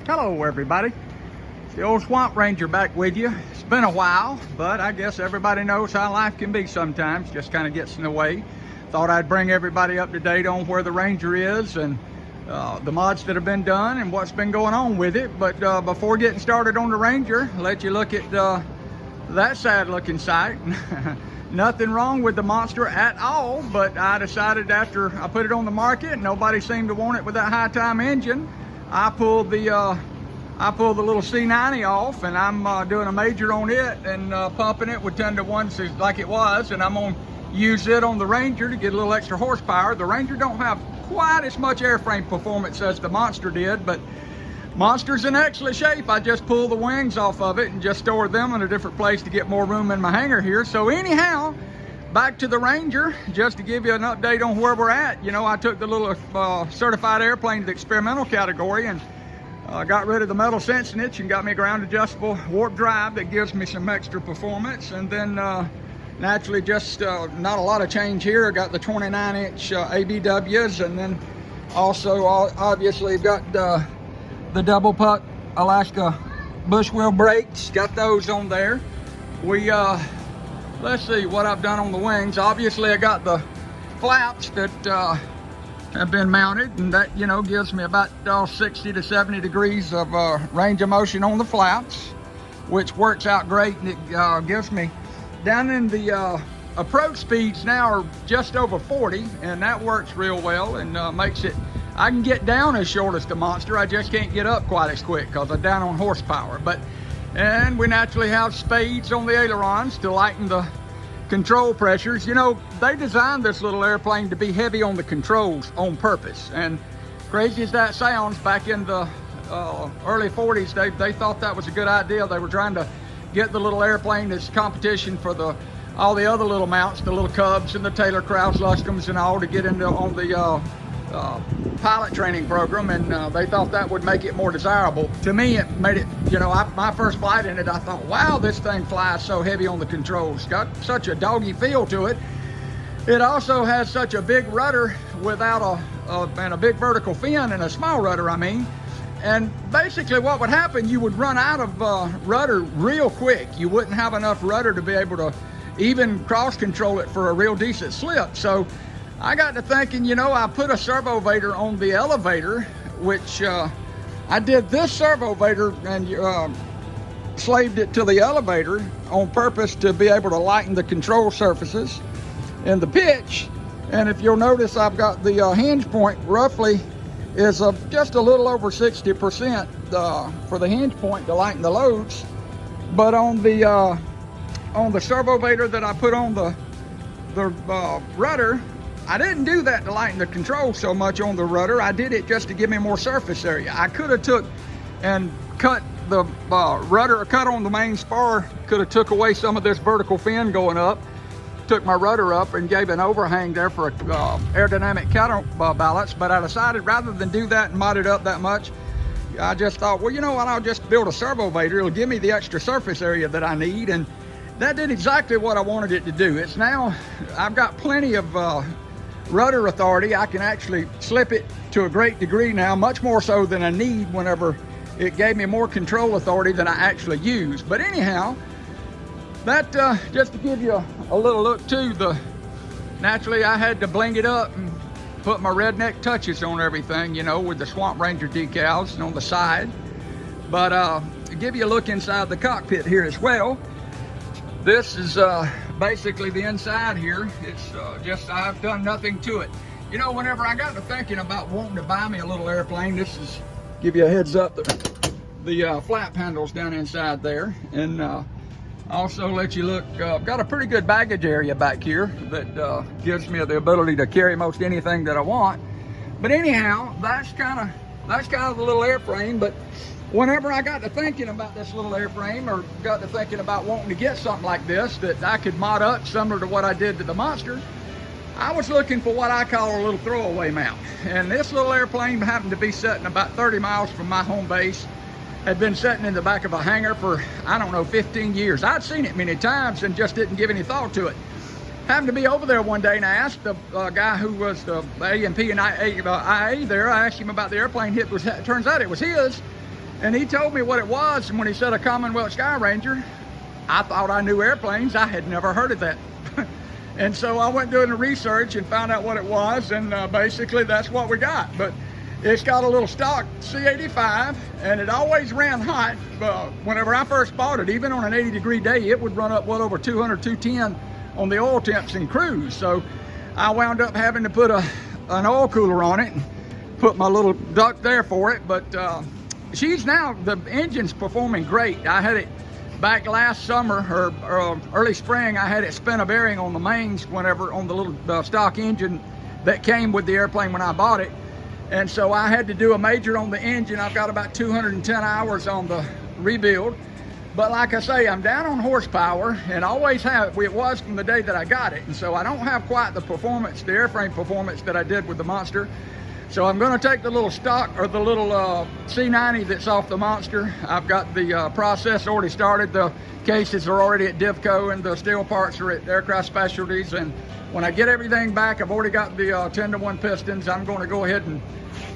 Hello everybody, it's the old SwampRanger back with you. It's been a while, but I guess everybody knows how life can be sometimes, just kind of gets in the way. Thought I'd bring everybody up to date on where the Ranger is and the mods that have been done and what's been going on with it. But before getting started on the Ranger, let you look at that sad looking sight. Nothing wrong with the monster at all, but I decided after I put it on the market, nobody seemed to want it with that high time engine. I pulled the little C90 off, and I'm doing a major on it and pumping it with 10 to 1 like it was, and I'm gonna use it on the Ranger to get a little extra horsepower. The Ranger don't have quite as much airframe performance as the Monster did, but Monster's in excellent shape. I just pulled the wings off of it and just stored them in a different place to get more room in my hangar here. So anyhow, back to the Ranger, just to give you an update on where we're at. You know, I took the little certified airplane to the experimental category and got rid of the metal sensing itch and got me a ground adjustable warp drive that gives me some extra performance. And then naturally just not a lot of change here. I got the 29-inch ABWs, and then also obviously got the double puck Alaska bush wheel brakes, got those on there. We let's see what I've done on the wings. Obviously I got the flaps that have been mounted, and that, you know, gives me about 60 to 70 degrees of range of motion on the flaps, which works out great. And it gives me down in the approach speeds now are just over 40, and that works real well and makes it, I can get down as short as the Monster. I just can't get up quite as quick because I'm down on horsepower. And we naturally have spades on the ailerons to lighten the control pressures. You know, they designed this little airplane to be heavy on the controls on purpose. And crazy as that sounds, back in the early 40s, they thought that was a good idea. They were trying to get the little airplane as competition for all the other little mounts, the little Cubs and the Taylor Krause Lustrums and all, to get into on the pilot training program, and they thought that would make it more desirable. To me, it made it, you know, my first flight in it, I thought, wow, this thing flies so heavy on the controls. Got such a doggy feel to it. It also has such a big rudder without and a big vertical fin and a small rudder, I mean. And basically what would happen, you would run out of rudder real quick. You wouldn't have enough rudder to be able to even cross control it for a real decent slip. So I got to thinking, you know, I put a servovator on the elevator, which I did this servovator and slaved it to the elevator on purpose to be able to lighten the control surfaces and the pitch. And if you'll notice, I've got the hinge point roughly is just a little over 60% for the hinge point to lighten the loads. But on the servovator that I put on the rudder, I didn't do that to lighten the control so much on the rudder. I did it just to give me more surface area. I could have took and cut the rudder, cut on the main spar, could have took away some of this vertical fin going up, took my rudder up and gave an overhang there for aerodynamic counterbalance. But I decided rather than do that and mod it up that much, I just thought, well, you know what, I'll just build a servovator. It'll give me the extra surface area that I need. And that did exactly what I wanted it to do. It's now, I've got plenty of rudder authority. I can actually slip it to a great degree now, much more so than I need whenever it gave me more control authority than I actually use. But anyhow, that just to give you a little look too, naturally I had to bling it up and put my redneck touches on everything, you know, with the SwampRanger decals and on the side. But to give you a look inside the cockpit here as well, this is basically the inside here. It's just, I've done nothing to it. You know, whenever I got to thinking about wanting to buy me a little airplane, this is, give you a heads up, the flap handles down inside there. And also let you look, got a pretty good baggage area back here that gives me the ability to carry most anything that I want. But anyhow, that's kind of the little airframe. But whenever I got to thinking about this little airframe, or got to thinking about wanting to get something like this that I could mod up similar to what I did to the Monster, I was looking for what I call a little throwaway mount. And this little airplane happened to be sitting about 30 miles from my home base. Had been sitting in the back of a hangar for, I don't know, 15 years. I'd seen it many times and just didn't give any thought to it. Happened to be over there one day, and I asked the guy who was the A&P and IA there, I asked him about the airplane. Turns out it was his. And he told me what it was, and when he said a Commonwealth SkyRanger, I thought I knew airplanes. I had never heard of that. And so I went doing the research and found out what it was, and basically that's what we got. But it's got a little stock C85, and it always ran hot. Whenever I first bought it, even on an 80-degree day, it would run up well over 200, 210 on the oil temps and cruise. So I wound up having to put an oil cooler on it and put my little duct there for it. But she's now, the engine's performing great. I had it back last summer or early spring. I had it spin a bearing on the mains whenever on the little stock engine that came with the airplane when I bought it. And so I had to do a major on the engine. I've got about 210 hours on the rebuild. But like I say, I'm down on horsepower, and always have. It was from the day that I got it. And so I don't have quite the performance, the airframe performance that I did with the Monster. So I'm going to take the little stock, or the little C90 that's off the Monster. I've got the process already started. The cases are already at Divco, and the steel parts are at Aircraft Specialties. And when I get everything back, I've already got the 10-to-1 pistons. I'm going to go ahead and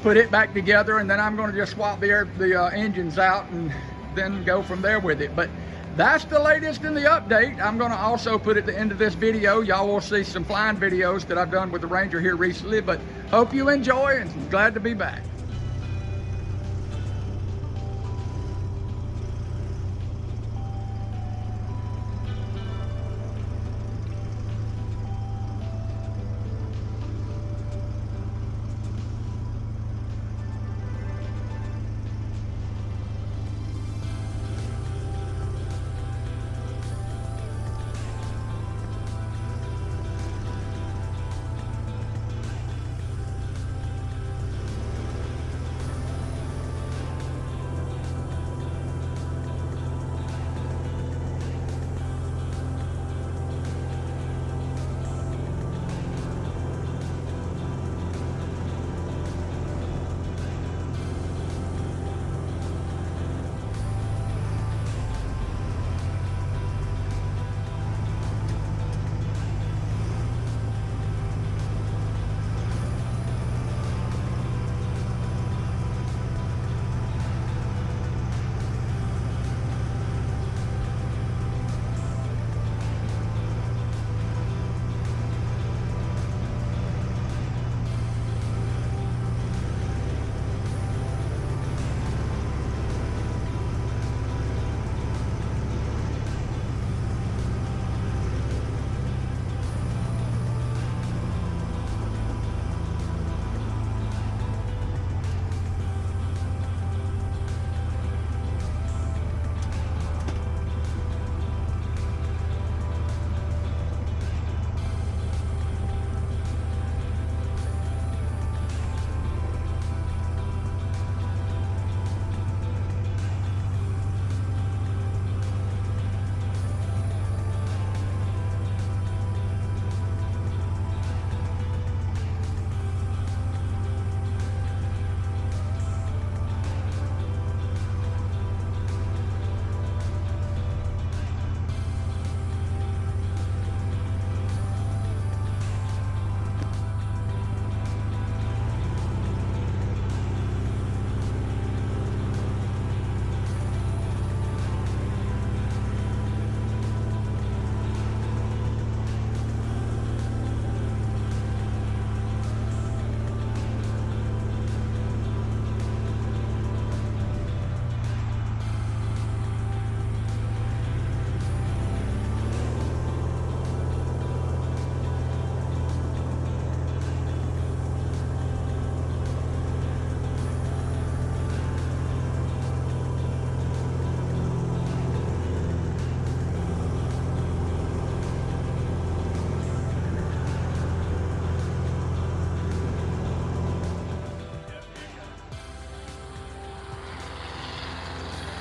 put it back together, and then I'm going to just swap the engines out and then go from there with it. But that's the latest in the update. I'm going to also put at the end of this video, y'all will see some flying videos that I've done with the Ranger here recently. But hope you enjoy, and glad to be back.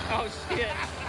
Oh shit.